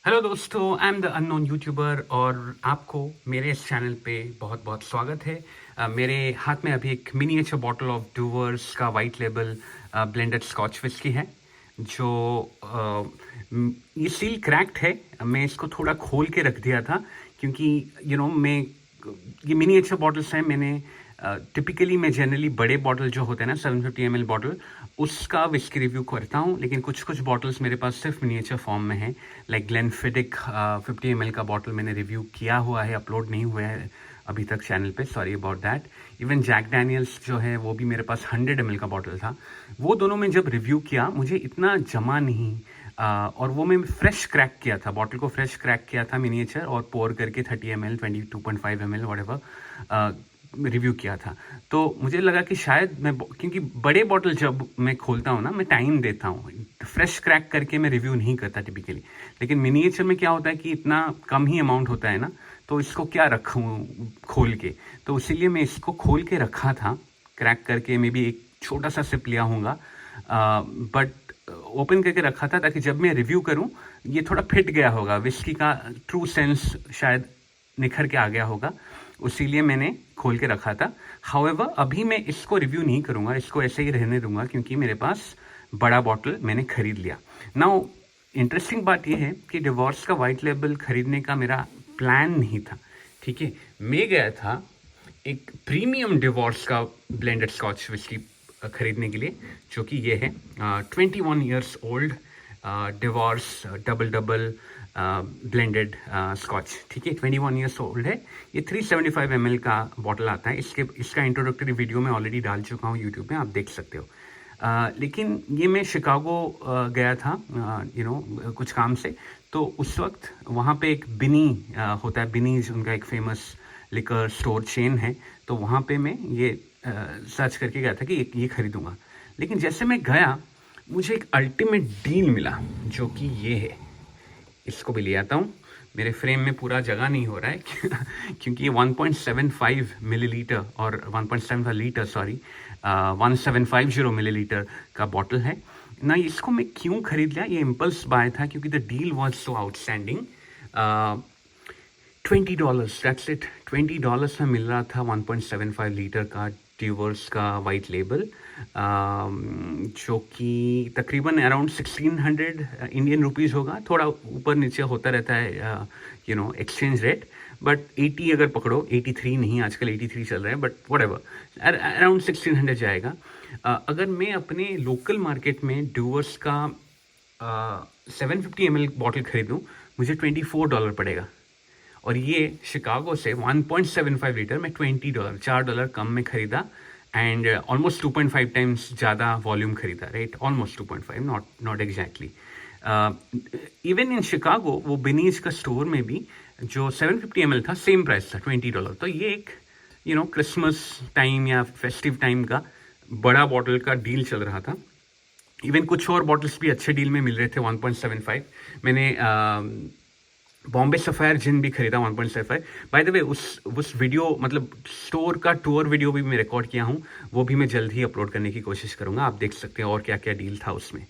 Hello दोस्तों, I am the unknown YouTuber और आपको मेरे इस चैनल पे बहुत बहुत स्वागत है। मेरे हाथ में अभी एक मिनिएचर बॉटल ऑफ डूवर्स का white label blended scotch whisky है जो ये सील क्रैक्ड है। मैं इसको थोड़ा खोल के रख दिया था क्योंकि मैं ये मिनिएचर बॉटल्स हैं। मैंने टिपिकली मैं जनरली बड़े बॉटल जो होते हैं ना 750 ml बॉटल उसका विस्की रिव्यू करता हूँ, लेकिन कुछ कुछ बॉटल्स मेरे पास सिर्फ मिनिएचर फॉर्म में है। लाइक ग्लेनफिडिक 50 ml का बॉटल मैंने रिव्यू किया हुआ है, अपलोड नहीं हुआ है अभी तक चैनल पे, sorry about that. Even Jack Daniels जो है वो भी मेरे पास 100 ml का बॉटल था। वो दोनों में जब रिव्यू किया मुझे इतना जमा नहीं, और वो मैं फ्रेश क्रैक किया था, बॉटल को फ्रेश क्रैक किया था मिनिएचर और पोर करके 30 ml 22.5 ml वट रिव्यू किया था। तो मुझे लगा कि शायद मैं क्योंकि बड़े बॉटल जब मैं खोलता हूँ ना, मैं टाइम देता हूँ, फ्रेश क्रैक करके मैं रिव्यू नहीं करता टिपिकली। लेकिन मिनिएचर में क्या होता है कि इतना कम ही अमाउंट होता है ना, तो इसको क्या रखूँ खोल के, तो इसीलिए मैं इसको खोल के रखा था क्रैक करके। मे बी एक छोटा सा सिप लिया होगा, बट ओपन करके रखा था ताकि जब मैं रिव्यू करूं ये थोड़ा फिट गया होगा, विस्की का ट्रू सेंस शायद निखर के आ गया होगा, उसीलिए मैंने खोल के रखा था। हाउएवर अभी मैं इसको रिव्यू नहीं करूंगा, इसको ऐसे ही रहने दूंगा क्योंकि मेरे पास बड़ा बॉटल मैंने खरीद लिया। नाउ इंटरेस्टिंग बात यह है कि डिवॉर्स का वाइट लेबल खरीदने का मेरा प्लान नहीं था। ठीक है, मैं गया था एक प्रीमियम डिवॉर्स का ब्लेंडेड स्कॉच विस्की खरीदने के लिए, जो कि ये है 21 years old Dewar's double double blended scotch. ठीक है, 21 ईयर्स ओल्ड है। ये 375 ml का बॉटल आता है। इसका इंट्रोडक्टरी वीडियो मैं ऑलरेडी डाल चुका हूँ यूट्यूब में, आप देख सकते हो। लेकिन ये मैं शिकागो गया था कुछ काम से, तो उस वक्त वहाँ पे एक बिनी होता है, बिनीज उनका एक फेमस लिकर स्टोर चेन है, तो वहाँ पे मैं ये सर्च करके गया था कि ये खरीदूंगा। लेकिन जैसे मैं गया मुझे एक अल्टीमेट डील मिला जो कि ये है। इसको भी ले आता हूँ, मेरे फ्रेम में पूरा जगह नहीं हो रहा है क्योंकि ये 1.75 मिलीलीटर और 1.75 लीटर, सॉरी 1750 मिलीलीटर का बॉटल है ना। इसको मैं क्यों खरीद लिया, ये इम्पल्स बाय था क्योंकि the deal was so outstanding. $20, that's it. $20 में मिल रहा था 1.75 लीटर का ट्यूवर्स का वाइट लेबल, जो कि तकरीबन अराउंड 1600 इंडियन रुपीज़ होगा। थोड़ा ऊपर नीचे होता रहता है एक्सचेंज रेट, बट 80 अगर पकड़ो, 83 नहीं, आजकल 83 चल रहा है, बट वट एवर अराउंड 1600 जाएगा। अगर मैं अपने लोकल मार्केट में डूवर्स का 750 ml बॉटल खरीदूँ मुझे $24 पड़ेगा, और ये शिकागो से 1.75 लीटर में $20, $4 कम में खरीदा, एंड ऑलमोस्ट 2.5 टाइम्स ज़्यादा वॉल्यूम खरीदा, right, almost 2.5, not exactly. Even in Chicago वो बिनीज का स्टोर में भी जो 750 ml था सेम प्राइस था, $20। तो ये एक क्रिसमस टाइम या फेस्टिव टाइम का बड़ा बॉटल का डील चल रहा था। इवन कुछ और बॉटल्स भी अच्छे डील में मिल रहे थे 1.75। मैंने बॉम्बे सफायर जिन भी खरीदा 1.75। बाय द वे उस वीडियो, मतलब स्टोर का टूर वीडियो भी मैं रिकॉर्ड किया हूँ, वो भी मैं जल्द ही अपलोड करने की कोशिश करूँगा, आप देख सकते हैं और क्या क्या डील था उसमें।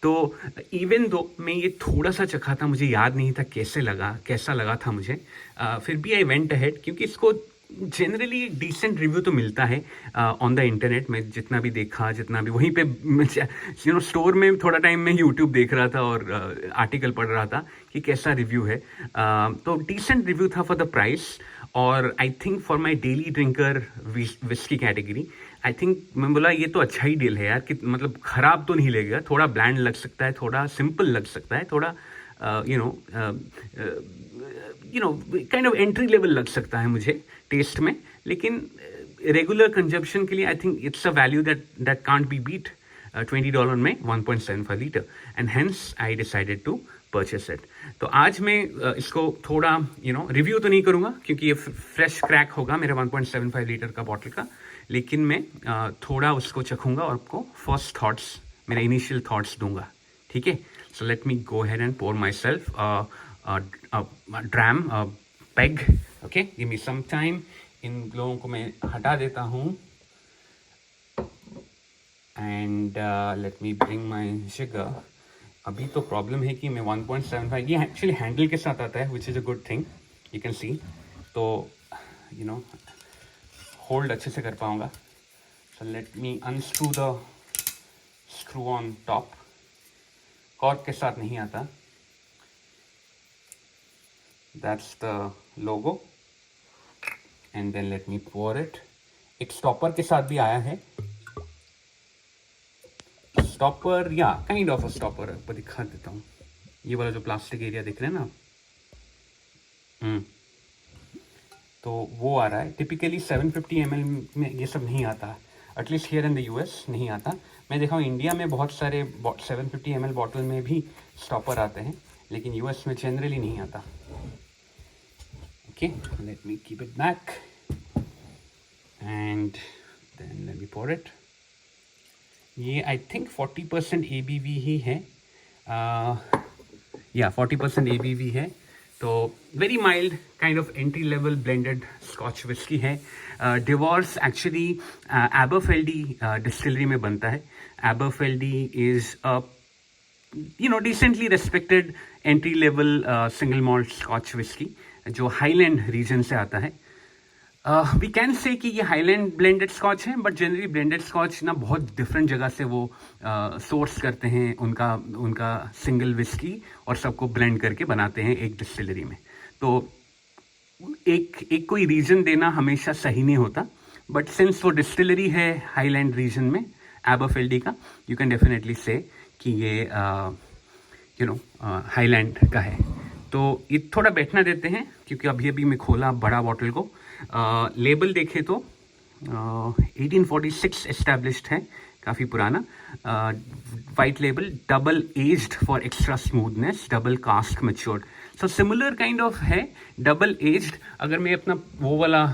तो इवन दो मैं ये थोड़ा सा चखा था, मुझे याद नहीं था कैसा लगा था मुझे, फिर भी आई वेंट अहेड क्योंकि इसको जनरली डिसेंट रिव्यू तो मिलता है ऑन द इंटरनेट में, जितना भी देखा, जितना भी वहीं पे स्टोर में थोड़ा टाइम में यूट्यूब देख रहा था और आर्टिकल पढ़ रहा था कि कैसा रिव्यू है। तो डिसेंट रिव्यू था फॉर द प्राइस, और I think for my daily drinker whisky category, I think मैं बोला ये तो अच्छा ही डील है यार, कि मतलब ख़राब तो नहीं लगेगा, थोड़ा ब्लैंड लग सकता है, थोड़ा सिंपल लग सकता है, थोड़ा काइंड ऑफ एंट्री लेवल लग सकता है मुझे टेस्ट में, लेकिन रेगुलर कंजप्शन के लिए I think it's a value that can't be beat. $20 में 1.75 litre, and hence I decided to purchase it. तो आज मैं इसको थोड़ा रिव्यू तो नहीं करूँगा क्योंकि ये फ्रेश क्रैक होगा मेरा 1.75 लीटर का बॉटल का, लेकिन मैं थोड़ा उसको चखूँगा और आपको फर्स्ट थॉट्स, मेरा इनिशियल थॉट्स दूंगा। ठीक है, सो let me go ahead and pour myself a dram, a peg. Okay, give me some time. इन लोगों को मैं हटा देता हूँ, and let me bring my जगर। अभी तो प्रॉब्लम है कि मैं 1.75, ये एक्चुअली हैंडल के साथ आता है, which is a good thing, you can see. तो यू नो होल्ड अच्छे से कर पाऊँगा। So let me unscrew the screw on top. Cork के साथ नहीं आता। That's the logo and then let me pour it. एक स्टॉपर के साथ भी आया है। स्टॉपर या काइंड ऑफ अ स्टॉपर, आपको दिखा देता हूँ। ये वाला जो प्लास्टिक एरिया दिख रहे हैं ना, तो वो आ रहा है। टिपिकली 750 ml में ये सब नहीं आता, at least here in the US नहीं आता। मैं देखा हूँ इंडिया में बहुत सारे 750 ml बॉटल में भी स्टॉपर आते हैं, लेकिन यूएस में जनरली नहीं आता। Okay, let me keep it back and then let me pour it. ये आई थिंक 40% ABV ही है, या 40% ABV है। तो very mild kind of entry level blended scotch whisky है। डिवॉर्स एक्चुअली एबरफेल्डी डिस्टिलरी में बनता है। Aberfeldy is a decently respected entry level single malt Scotch whisky जो हाईलैंड रीजन से आता है। वी कैन से कि ये हाईलैंड ब्लेंडेड स्कॉच है, बट जनरली ब्लेंडेड स्कॉच ना बहुत डिफरेंट जगह से वो सोर्स करते हैं उनका सिंगल विस्की और सबको ब्लेंड करके बनाते हैं एक डिस्टिलरी में। तो एक कोई रीजन देना हमेशा सही नहीं होता, बट सिंस वो डिस्टिलरी है हाईलैंड रीजन में एबरफेल्डी का, यू कैन डेफिनेटली से कि ये हाईलैंड का है। तो ये थोड़ा बैठना देते हैं क्योंकि अभी अभी मैं खोला बड़ा बॉटल को। लेबल देखे तो 1846 एस्टैब्लिश्ड है, काफ़ी पुराना। White label, double aged for extra smoothness, double cask matured. So similar kind of है, डबल एज्ड। अगर मैं अपना वो वाला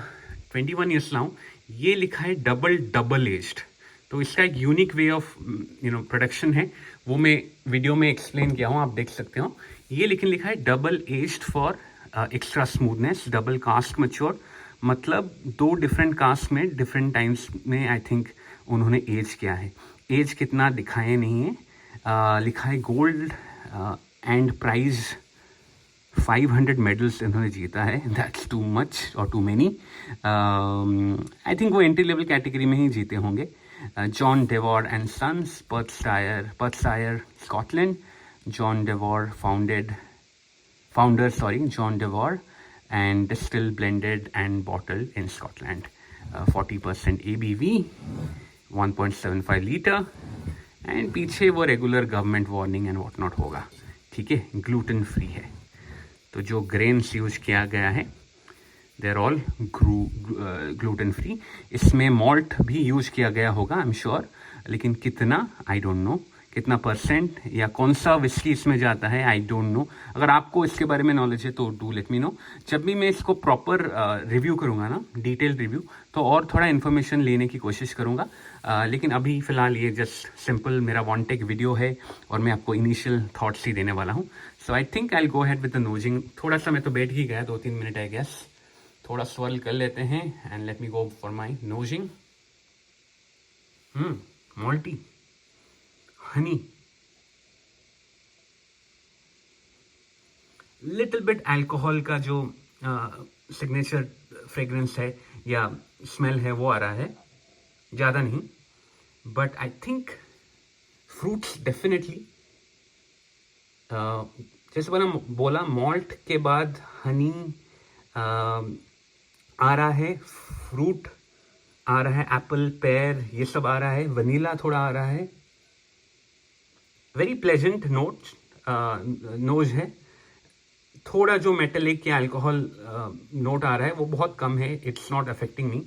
21 ईयर्स लाऊं, ये लिखा है डबल एज्ड। तो इसका एक यूनिक वे ऑफ प्रोडक्शन है, वो मैं वीडियो में एक्सप्लेन किया हूँ, आप देख सकते हो। ये लेकिन लिखा है double aged for extra smoothness, double cask matured. मतलब 2 डिफरेंट कास्ट में डिफरेंट टाइम्स में आई थिंक उन्होंने एज किया है। एज कितना दिखाए नहीं है। लिखा है गोल्ड एंड प्राइज 500 मेडल्स इन्होंने जीता है। दैट्स टू मच और टू मैनी। आई थिंक वो एंट्री लेवल कैटेगरी में ही जीते होंगे। John Dewar and Sons, Perthshire, Scotland. John Dewar founder John Devore, and distilled, blended and bottled in Scotland. 40% ABV, 1.75 litre and पीछे वो regular government warning and what not होगा। ठीक है, ग्लूटेन फ्री है। तो जो ग्रेन्स यूज किया गया है they are all gluten free. इसमें मॉल्ट भी यूज किया गया होगा आई एम श्योर, लेकिन कितना आई डोंट नो, कितना परसेंट या कौन सा विस्की इसमें जाता है आई डोंट नो। अगर आपको इसके बारे में नॉलेज है तो डू लेट मी नो। जब भी मैं इसको प्रॉपर रिव्यू करूँगा ना, डिटेल रिव्यू, तो और थोड़ा इन्फॉर्मेशन लेने की कोशिश करूँगा। लेकिन अभी फ़िलहाल ये जस्ट सिंपल मेरा वन टेक वीडियो है और मैं आपको इनिशियल थॉट्स ही देने वाला हूँ। So I think I go ahead with the nosing. थोड़ा सा मैं तो बैठ ही गया, 2-3 मिनट आई गेस। थोड़ा स्वर्ल कर लेते हैं and let me go for my nosing. Malty, honey, little bit alcohol का जो सिग्नेचर फ्रेग्रेंस है या स्मेल है वो आ रहा है, ज़्यादा नहीं, but I think fruits definitely. जैसे बोला मॉल्ट के बाद हनी आ रहा है, फ्रूट आ रहा है, एप्पल, पेयर, ये सब आ रहा है, वनीला थोड़ा आ रहा है। वेरी प्लेजेंट नोज है। थोड़ा जो मेटेलिक या अल्कोहल नोट आ रहा है वो बहुत कम है, it's not affecting me.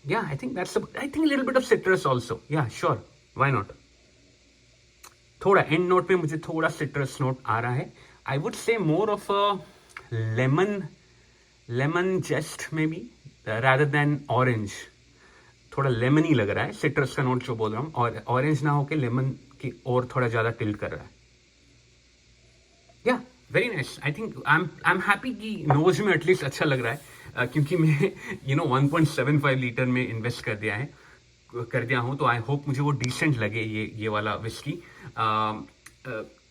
Yeah I think that's I think little bit of citrus also, yeah sure, why not. थोड़ा एंड नोट में मुझे थोड़ा सिट्रस नोट आ रहा है। I would say more of a lemon zest maybe rather than orange. थोड़ा lemon ही लग रहा है, सिट्रस का नोट जो बोल रहा हूँ, और ऑरेंज ना होके लेमन की और थोड़ा ज़्यादा टिल्ट कर रहा है। या very nice. I think I am happy कि नोज में एटलीस्ट अच्छा लग रहा है, क्योंकि मैं 1.75 लीटर में इन्वेस्ट कर दिया है। कर दिया हूँ, तो आई होप मुझे वो डिसेंट लगे ये वाला विस्की।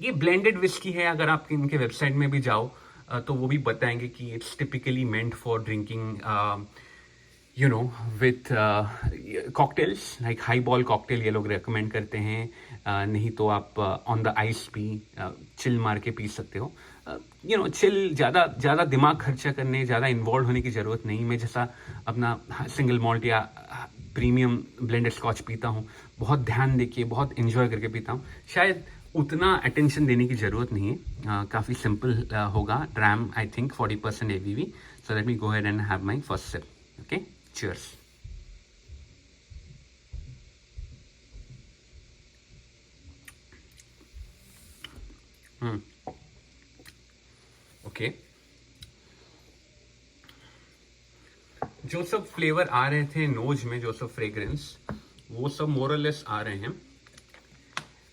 ये ब्लेंडेड विस्की है, अगर आप इनके वेबसाइट में भी जाओ तो वो भी बताएंगे कि it's typically meant for drinking you know with cocktails, like high ball cocktail ये लोग रेकमेंड करते हैं। नहीं तो आप ऑन द आइस भी चिल मार के पी सकते हो। यू नो चिल, ज़्यादा दिमाग खर्चा करने, ज़्यादा इन्वॉल्व होने की ज़रूरत नहीं। मैं जैसा अपना सिंगल मॉल्ट या प्रीमियम ब्लेंडेड स्कॉच पीता हूँ, बहुत ध्यान देके बहुत इन्जॉय करके पीता हूँ, शायद उतना अटेंशन देने की ज़रूरत नहीं है। काफ़ी सिंपल होगा। Dram I think 40% ABV। So let me go ahead and have my first sip. Okay, cheers. Okay, जो सब फ्लेवर आ रहे थे नोज में, जो सब फ्रेग्रेंस, वो सब मोरलेस आ रहे हैं।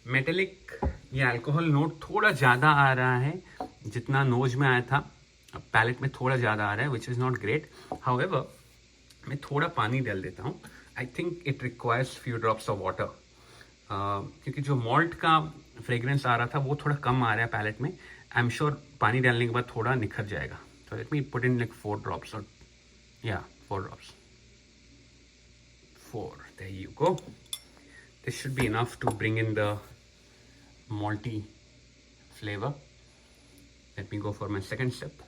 मेटेलिक या अल्कोहल नोट थोड़ा ज़्यादा आ रहा है जितना नोज में आया था, पैलेट में थोड़ा ज़्यादा आ रहा है, which is not great. However मैं थोड़ा पानी डाल देता हूँ। I think it requires few drops of water, क्योंकि जो मॉल्ट का फ्रेग्रेंस आ रहा था वो थोड़ा कम आ रहा है पैलेट में। आई एम श्योर पानी डालने के बाद थोड़ा निखर जाएगा। तो let me put in like 4 drops, और या 4 drops, 4, there you go. This should be enough to bring in the malty flavor. Let me go for my second sip.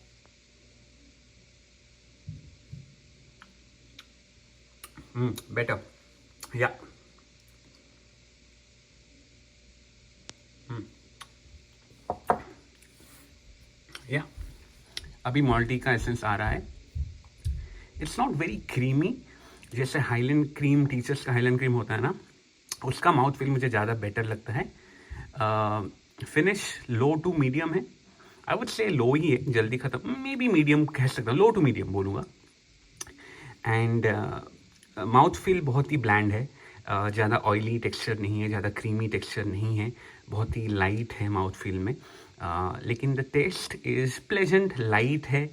Better. Yeah. या अभी मॉल्टी का एसेंस आ रहा है। इट्स नॉट वेरी क्रीमी, जैसे highland cream, teachers का highland cream होता है ना, उसका माउथ फील मुझे ज़्यादा बेटर लगता है। फिनिश लो टू मीडियम है। आई वुड से लो ही है, जल्दी ख़त्म, मे बी मीडियम कह सकता हूँ, लो टू मीडियम बोलूँगा। एंड माउथ फील बहुत ही ब्लैंड है। ज़्यादा ऑयली टेक्सचर नहीं है, ज़्यादा क्रीमी टेक्सचर नहीं है, बहुत ही लाइट है माउथ फील में। लेकिन the taste is pleasant, light है।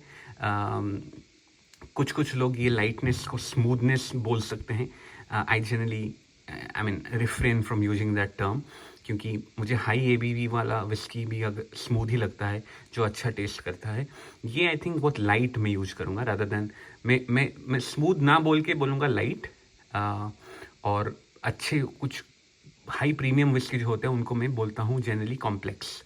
कुछ लोग ये लाइटनेस को स्मूथनेस बोल सकते हैं। I generally I mean refrain from using that term, क्योंकि मुझे हाई ABV वाला विस्की भी अगर स्मूथ ही लगता है, जो अच्छा टेस्ट करता है। ये आई थिंक बहुत लाइट में यूज करूँगा, रादर दैन मैं स्मूथ ना बोल के बोलूँगा लाइट। और अच्छे कुछ हाई प्रीमियम विस्की जो होते हैं उनको मैं बोलता हूँ जनरली कॉम्प्लेक्स,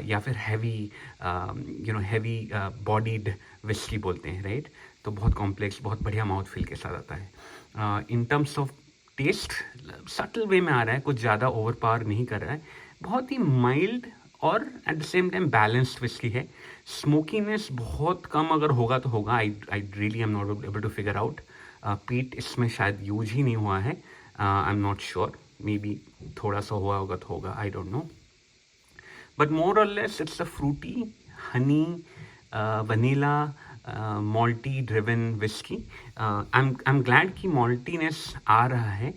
या फिर हैवी हैवी बॉडीड विस्की बोलते हैं, राइट। तो बहुत कॉम्प्लेक्स, बहुत बढ़िया माउथ फील के साथ आता है। In terms of taste subtle way में आ रहा है, कुछ ज़्यादा ओवर पावर नहीं कर रहा है, बहुत ही माइल्ड और at the same time balanced whisky है। स्मोकीनेस बहुत कम अगर होगा तो होगा, I really am not able to figure out. Peat इसमें शायद यूज ही नहीं हुआ है, I am not sure, maybe थोड़ा सा हुआ होगा तो होगा, I don't know. But more or less, it's a fruity, honey, vanilla, malty driven whiskey. I'm glad कि maltiness आ रहा है।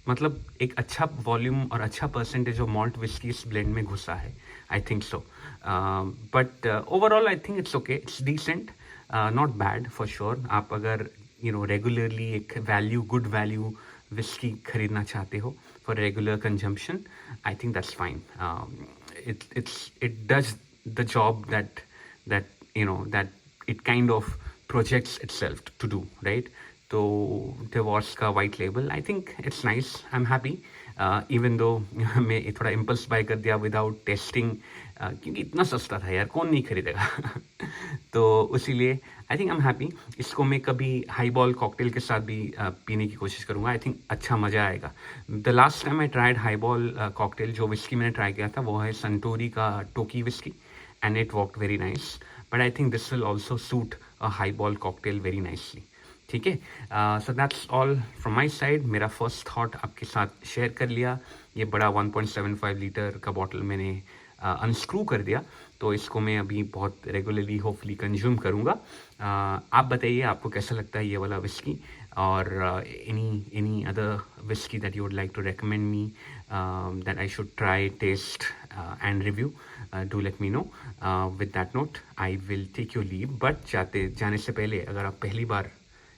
मतलब एक अच्छा वॉल्यूम और अच्छा परसेंटेज ऑफ मॉल्ट विस्की इस ब्लेंड में घुसा है, I think so. But overall I think it's okay, it's decent, not bad for sure. आप अगर रेगुलरली एक गुड वैल्यू विस्की खरीदना चाहते हो for regular consumption, I think that's fine. it does the job that it kind of projects itself to do, right? तो divorce का white label, I think it's nice, I am happy, even though मैं थोड़ा impulse bye कर दिया without testing, क्योंकि इतना सस्ता था यार, कौन नहीं खरीदेगा। तो इसीलिए आई थिंक आई एम हैप्पी। इसको मैं कभी हाई बॉल कॉकटेल के साथ भी पीने की कोशिश करूँगा, आई थिंक अच्छा मज़ा आएगा। The last time I tried high ball cocktail, जो विस्की मैंने ट्राई किया था वो है संटोरी का Toki whisky, and it worked very nice. But I think this will also suit a high ball cocktail very nicely. ठीक है, so that's all from my side. मेरा फर्स्ट थाट आपके साथ शेयर कर लिया। ये बड़ा 1.75 लीटर का बॉटल मैंने अनस्क्रू कर दिया, तो इसको मैं अभी बहुत रेगुलरली होपफुली कंज्यूम करूँगा। आप बताइए आपको कैसा लगता है ये वाला विस्की, और any other whisky that you would like to recommend me that I should try, test and review, do let me know. With that note I will take your leave, but जाने से पहले अगर आप पहली बार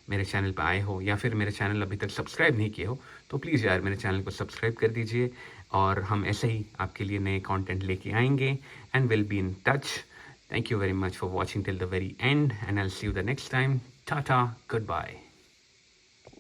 मेरे channel पर आए हो या फिर मेरे चैनल अभी तक सब्सक्राइब नहीं किए हो तो प्लीज़ यार मेरे चैनल को सब्सक्राइब कर दीजिए और हम ऐसे ही आपके लिए नए कंटेंट लेके आएंगे and will be in touch. Thank you very much for watching till the very end and I'll see you the next time. Tata, goodbye.